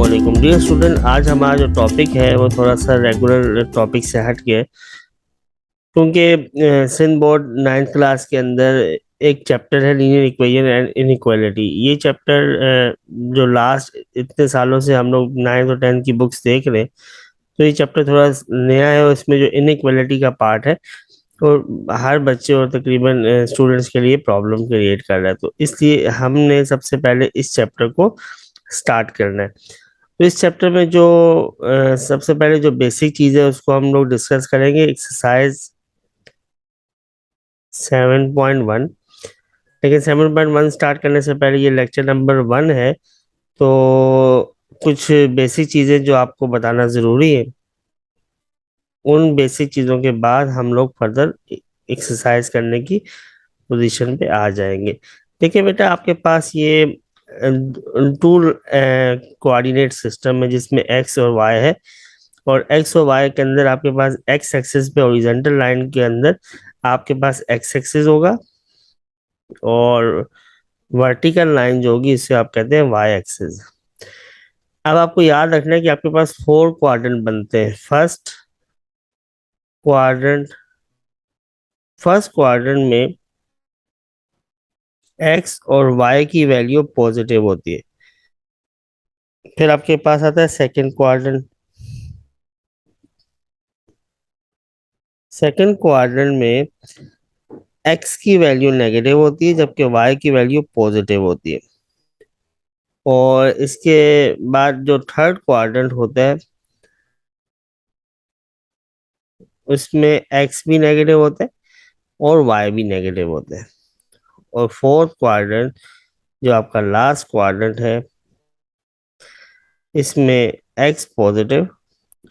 अस्सलामुअलैकुम dear student. आज हमारा जो टॉपिक है वो थोड़ा सा रेगुलर टॉपिक से हट के, क्योंकि सिंध बोर्ड 9th क्लास के अंदर एक चैप्टर है लीनियर इक्वेशन एंड इनइक्वालिटी। ये चैप्टर जो लास्ट इतने सालों से हम लोग 9th और 10th की बुक्स देख रहे हैं, तो ये चैप्टर थोड़ा नया है और इसमें जो इनइक्वालिटी का पार्ट है और हर बच्चे और तकरीबन स्टूडेंट्स के लिए प्रॉब्लम क्रिएट कर रहा है। तो इसलिए हमने सबसे पहले इस चैप्टर को स्टार्ट करना है। तो इस चैप्टर में जो सबसे पहले जो बेसिक चीज़ है उसको हम लोग डिस्कस करेंगे, एक्सरसाइज 7.1। लेकिन 7.1 स्टार्ट करने से पहले ये लेक्चर नंबर 1 है, तो कुछ बेसिक चीज़ें जो आपको बताना ज़रूरी है। उन बेसिक चीज़ों के बाद हम लोग फर्दर एक्सरसाइज करने की पोजीशन पे आ जाएंगे। देखिए बेटा, आपके पास ये टू कोऑर्डिनेट सिस्टम है जिसमें एक्स और वाई है, और एक्स और वाई के अंदर आपके पास एक्स एक्सिस पे हॉरिजॉन्टल लाइन के अंदर आपके पास एक्स एक्सिस होगा, और वर्टिकल लाइन जो होगी इसे आप कहते हैं वाई एक्सिस। अब आपको याद रखना है कि आपके पास 4 क्वाड्रेंट बनते हैं। क्वाड्रेंट फर्स्ट क्वाड्रेंट में एक्स और वाई की वैल्यू पॉजिटिव होती है। फिर आपके पास आता है सेकंड क्वाड्रेंट। सेकंड क्वाड्रेंट में एक्स की वैल्यू नेगेटिव होती है जबकि वाई की वैल्यू पॉजिटिव होती है। और इसके बाद जो थर्ड क्वाड्रेंट होता है उसमें एक्स भी नेगेटिव होता है और वाई भी नेगेटिव होता है। और फोर्थ क्वाड्रेंट जो आपका लास्ट क्वाड्रेंट है, इसमें एक्स पॉजिटिव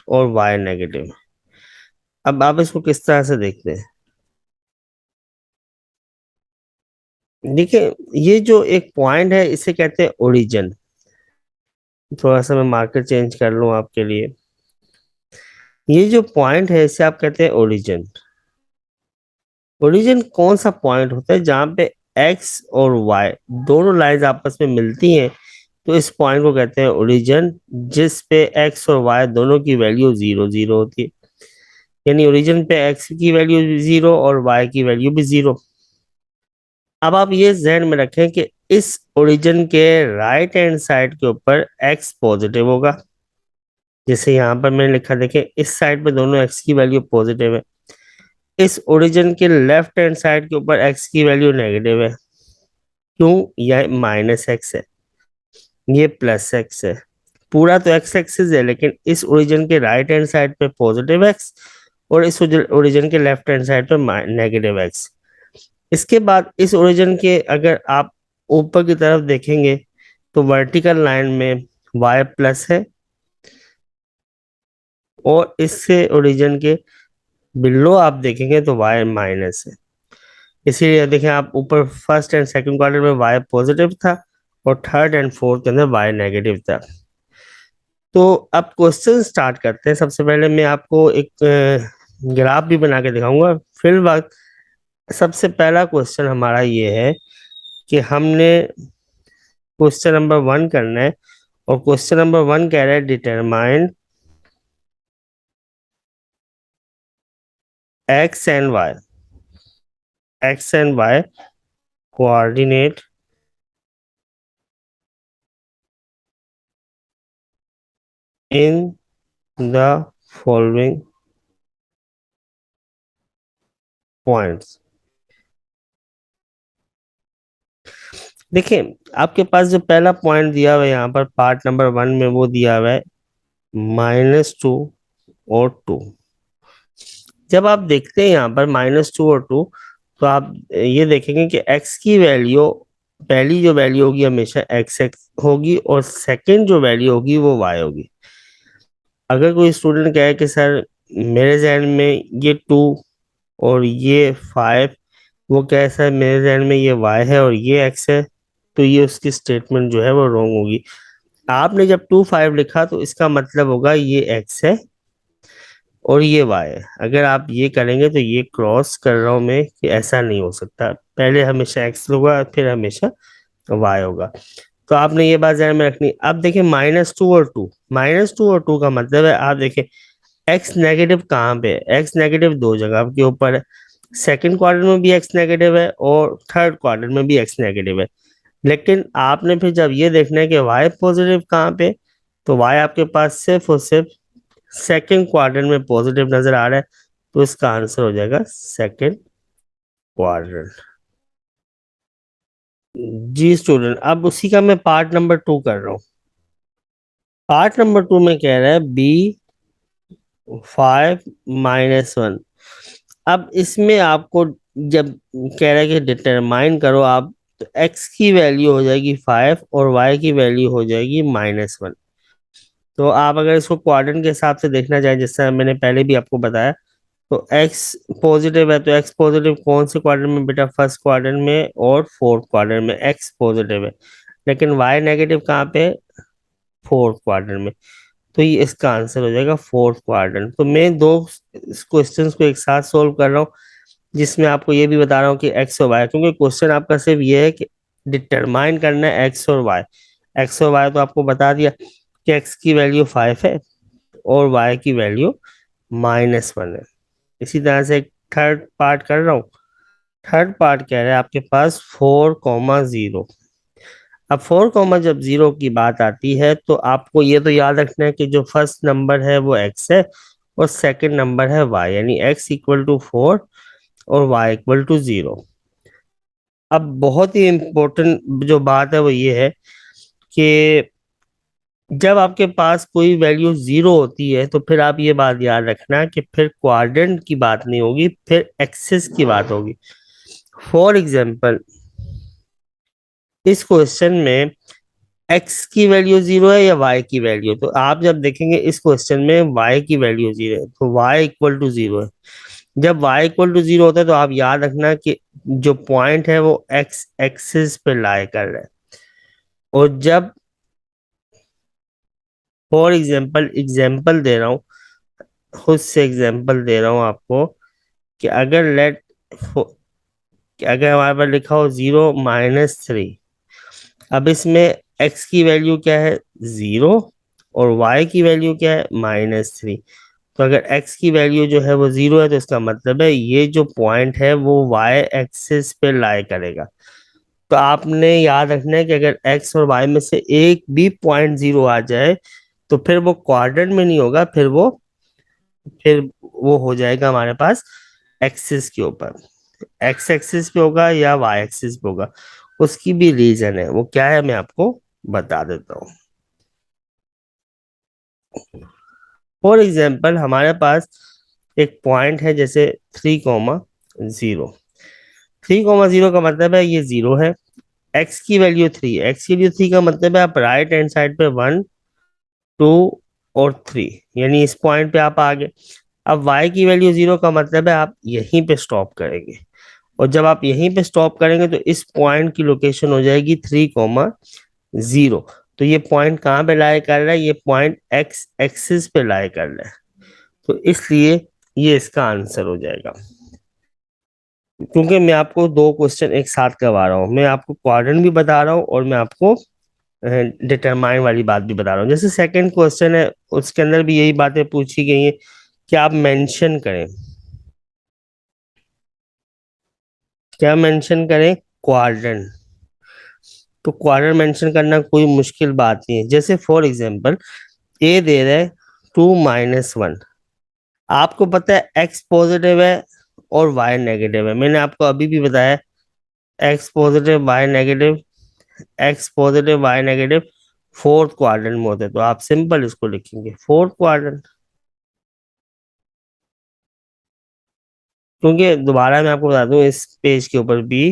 और वाई नेगेटिव। अब आप इसको किस तरह से देखते हैं? देखिए, ये जो एक पॉइंट है इसे कहते हैं ओरिजिन। थोड़ा सा मैं मार्कर चेंज कर लूं आपके लिए। ये जो पॉइंट है इसे आप कहते हैं ओरिजिन। ओरिजिन कौन सा पॉइंट होता है जहां पे एक्स और वाई दोनों लाइंस आपस में मिलती हैं, तो इस पॉइंट को कहते हैं ओरिजिन, जिस पे एक्स और वाई दोनों की वैल्यू 0 0 होती है। यानी ओरिजिन पे एक्स की वैल्यू 0 और वाई की वैल्यू भी 0। अब आप ये ध्यान में रखें कि इस ओरिजिन के राइट हैंड साइड के ऊपर एक्स पॉजिटिव होगा। जैसे यहाँ पर मैंने लिखा, देखें इस साइड पे दोनों एक्स की वैल्यू पॉजिटिव है। इस ओरिजिन के लेफ्ट हैंड साइड के ऊपर एक्स की वैल्यू नेगेटिव है। क्यों? यह माइनस एक्स है, ये प्लस एक्स है। पूरा तो एक्स एक्सिस है, लेकिन इस ओरिजिन के राइट हैंड साइड पे पॉजिटिव एक्स और इस ओरिजिन के लेफ्ट हैंड साइड पे नेगेटिव एक्स। इसके बाद इस ओरिजिन के अगर आप ऊपर की तरफ देखेंगे तो वर्टिकल लाइन में y प्लस है, और इससे ओरिजिन के बिलो आप देखेंगे तो y माइनस है। इसीलिए देखें आप, ऊपर फर्स्ट एंड सेकंड क्वार्टर में y पॉजिटिव था और थर्ड एंड फोर्थ के अंदर y नेगेटिव था। तो अब क्वेश्चन स्टार्ट करते हैं। सबसे पहले मैं आपको एक ग्राफ भी बना के दिखाऊंगा। फिर वक्त सबसे पहला क्वेश्चन हमारा ये है कि हमने क्वेश्चन नंबर 1 करना है, और क्वेश्चन नंबर 1 कह रहा है determine X and Y coordinate in the following points. देखिए, आपके पास जो पहला पॉइंट दिया हुआ है यहाँ पर पार्ट नंबर 1 में, वो दिया हुआ है -2 और 2। जब आप देखते हैं यहाँ पर -2 और 2, तो आप ये देखेंगे कि x की वैल्यू, पहली जो वैल्यू होगी हमेशा एक्स एक्स होगी, और सेकंड जो वैल्यू होगी वो y होगी। अगर कोई स्टूडेंट कहे कि सर मेरे जहन में ये 2 और ये 5, वो कहे सर मेरे जहन में ये y है और ये x है, तो ये उसकी स्टेटमेंट जो है वो रॉन्ग होगी। आपने जब 2 5 लिखा तो इसका मतलब होगा ये x है और ये y है। अगर आप ये करेंगे तो ये क्रॉस कर रहा हूं मैं कि ऐसा नहीं हो सकता, पहले हमेशा x होगा फिर हमेशा y होगा। तो आपने ये बात ध्यान में रखनी। अब देखिए -2 और 2 का मतलब है, आप देखिए एक्स नेगेटिव कहाँ पे है, एक्स नेगेटिव दो जगह के ऊपर है। सेकंड क्वाड्रेंट में भी एक्स नेगेटिव है और थर्ड क्वाड्रेंट में भी एक्स नेगेटिव है। लेकिन आपने फिर जब ये देखना है कि वाई पॉजिटिव कहाँ पे, तो वाई आपके पास सिर्फ और सिर्फ सेकंड क्वाड्रेंट में पॉजिटिव नजर आ रहा है। तो इसका आंसर हो जाएगा सेकंड क्वाड्रेंट। जी स्टूडेंट, अब उसी का मैं पार्ट नंबर 2 कर रहा हूँ। पार्ट नंबर 2 में कह रहा है B5 - 1। अब इसमें आपको जब कह रहा है कि डिटरमाइन करो आप, तो x की वैल्यू हो जाएगी 5 और y की वैल्यू हो जाएगी -1। तो आप अगर इसको क्वाड्रेंट के हिसाब से देखना चाहें, जैसा मैंने पहले भी आपको बताया, तो x पॉजिटिव है तो x पॉजिटिव कौन से क्वाड्रेंट में बेटा, फर्स्ट क्वाड्रेंट में और फोर्थ क्वाड्रेंट में x पॉजिटिव है। लेकिन y नेगेटिव कहाँ पे, फोर्थ क्वाड्रेंट में। तो ये इसका आंसर हो जाएगा फोर्थ क्वाड्रेंट। तो मैं दो क्वेश्चंस को एक साथ सोल्व कर रहा हूँ, जिसमें आपको ये भी बता रहा हूँ कि एक्स और वाई, क्योंकि क्वेश्चन आपका सिर्फ ये है कि डिटरमाइन करना है एक्स और वाई। एक्स और वाई तो आपको बता दिया कि एक्स की वैल्यू 5 है और वाई की वैल्यू -1 है। इसी तरह से एक थर्ड पार्ट कर रहा हूँ। थर्ड पार्ट कह रहा है आपके पास 4,0। अब 4, जब 0 की बात आती है तो आपको ये तो याद रखना है कि जो फर्स्ट नंबर है वो x है और सेकंड नंबर है y, यानी x = 4 और y = 0। अब बहुत ही इम्पोर्टेंट जो बात है वो ये है कि जब आपके पास कोई वैल्यू 0 होती है तो फिर आप ये बात याद रखना कि फिर क्वाड्रेंट की बात नहीं होगी, फिर एक्सिस की बात होगी। फॉर एग्जाम्पल, इस क्वेश्चन में एक्स की वैल्यू 0 है या वाई की वैल्यू, तो आप जब देखेंगे इस क्वेश्चन में वाई की वैल्यू 0 है तो y = 0 है। जब y = 0 होता है तो आप याद रखना कि जो पॉइंट है वो एक्स एक्सिस पे लाई कर रहा है। और जब, फॉर एग्जाम्पल एग्जाम्पल दे रहा हूँ, खुद से एग्जाम्पल दे रहा हूँ आपको, कि अगर हमारे पास लिखा हो 0 - 3। अब इसमें x की वैल्यू क्या है, 0, और y की वैल्यू क्या है, -3। तो अगर x की वैल्यू जो है वो 0 है तो इसका मतलब है ये जो पॉइंट है वो y एक्सिस पे लाई करेगा। तो आपने याद रखना है कि अगर x और y में से एक भी पॉइंट 0 आ जाए तो फिर वो क्वाड्रेंट में नहीं होगा, फिर वो हो जाएगा हमारे पास एक्सिस के ऊपर, एक्स एक्सिस पे होगा या वाई एक्सिस पे होगा। उसकी भी रीजन है, वो क्या है मैं आपको बता देता हूँ। फॉर एग्जाम्पल हमारे पास एक पॉइंट है जैसे 3,0। 3,0 का मतलब है ये 0 है। एक्स की वैल्यू 3, एक्स की वैल्यू 3 का मतलब है आप राइट हैंड साइड पे 1, 2 और 3, यानी इस पॉइंट पे आप आ गए। अब y की वैल्यू 0 का मतलब है आप यहीं पे स्टॉप करेंगे। और जब आप यहीं पे स्टॉप करेंगे तो इस पॉइंट की लोकेशन हो जाएगी 3,0। तो ये पॉइंट कहाँ पे लाई कर रहा है, ये पॉइंट एक्स एक्सिस पे लाई कर रहा है। तो इसलिए ये इसका आंसर हो जाएगा। क्योंकि मैं आपको दो क्वेश्चन एक साथ करवा रहा हूँ, मैं आपको क्वाड्रेंट भी बता रहा हूँ और मैं आपको डिटरमाइन वाली बात भी बता रहा हूँ। जैसे सेकंड क्वेश्चन है उसके अंदर भी यही बातें पूछी गई हैं कि आप मेंशन करें, क्या मेंशन करें, क्वाड्रेंट। तो क्वाड्रेंट मेंशन करना कोई मुश्किल बात नहीं है। जैसे फॉर एग्जांपल ए दे रहा है 2 - 1। आपको पता है एक्स पॉजिटिव है और वाई नेगेटिव है, मैंने आपको अभी भी बताया X positive Y negative, X positive Y negative fourth quadrant में होते हैं। तो आप सिंपल इसको लिखेंगे फोर्थ क्वाड्रेंट। क्योंकि दोबारा मैं आपको बता दूं इस पेज के ऊपर भी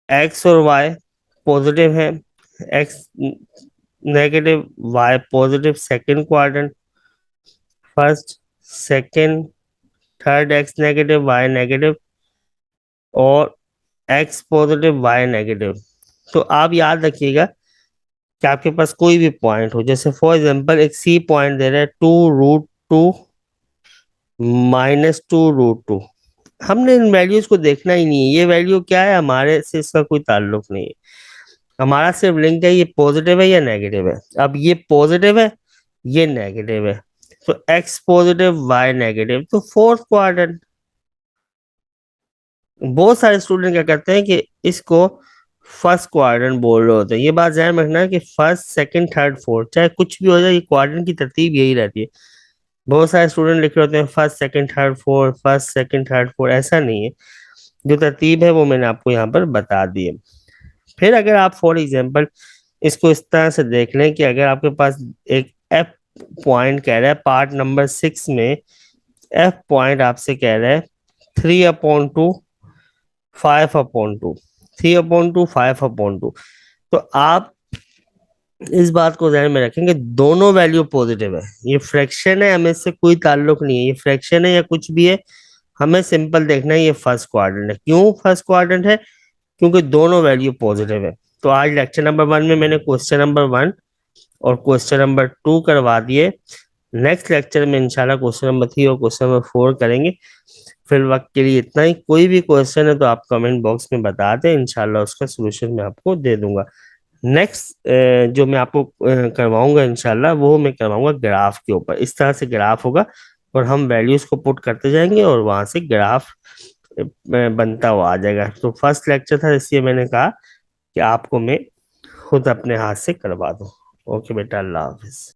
एक्स और वाई पॉजिटिव है, X negative Y positive second quadrant, first, second, third X negative Y negative और एक्स पॉजिटिव वाई नेगेटिव। तो आप याद रखिएगा कि आपके पास कोई भी पॉइंट हो, जैसे फॉर एग्जांपल एक सी पॉइंट दे रहा है 2√2 -2√2। हमने इन वैल्यूज को देखना ही नहीं है, ये वैल्यू क्या है हमारे से इसका कोई ताल्लुक नहीं है। हमारा सिर्फ लिंक है ये पॉजिटिव है या नेगेटिव है। अब ये पॉजिटिव है, ये नेगेटिव है, तो एक्स पॉजिटिव वाई नेगेटिव, तो फोर्थ क्वाड्रेंट। बहुत सारे स्टूडेंट क्या करते हैं कि इसको फर्स्ट क्वाड्रेंट बोल रहे होते हैं। ये बात ध्यान में रखना है कि फर्स्ट सेकंड थर्ड फोर्थ चाहे कुछ भी हो जाए, ये क्वाड्रेंट की तरतीब यही रहती है। बहुत सारे स्टूडेंट लिख रहे होते हैं first second third fourth, first second third fourth, ऐसा नहीं है। जो तरतीब है वो मैंने आपको यहाँ पर बता दी है। फिर अगर आप फॉर एग्जाम्पल इसको इस तरह से देख लें कि अगर आपके पास एक एफ पॉइंट कह रहा है पार्ट नंबर 6 में, एफ पॉइंट आपसे कह रहा है 3/2, 5/2, 3/2, 5/2, तो आप इस बात को ध्यान में रखेंगे दोनों वैल्यू पॉजिटिव है। ये फ्रैक्शन है, हमें इससे कोई ताल्लुक नहीं है, ये फ्रैक्शन है या कुछ भी है, हमें सिंपल देखना है ये फर्स्ट क्वाड्रेंट है। क्यों फर्स्ट क्वाड्रेंट है? क्योंकि दोनों वैल्यू पॉजिटिव है। तो आज लेक्चर नंबर 1 में मैंने क्वेश्चन नंबर 1 और क्वेश्चन नंबर 2 करवा दिए। नेक्स्ट लेक्चर में इंशाल्लाह क्वेश्चन नंबर 3 और क्वेश्चन नंबर 4 करेंगे। फिर वक्त के लिए इतना ही। कोई भी क्वेश्चन है तो आप कमेंट बॉक्स में बता दें, इंशाल्लाह उसका सोल्यूशन मैं आपको दे दूंगा। नेक्स्ट जो मैं आपको करवाऊंगा इंशाल्लाह, वो मैं करवाऊंगा ग्राफ के ऊपर। इस तरह से ग्राफ होगा और हम वैल्यूज को पुट करते जाएंगे और वहां से ग्राफ बनता हुआ आ जाएगा। तो फर्स्ट लेक्चर था, इसलिए मैंने कहा कि आपको मैं खुद अपने हाथ से करवा दूं। ओके बेटा, अल्लाह हाफिज।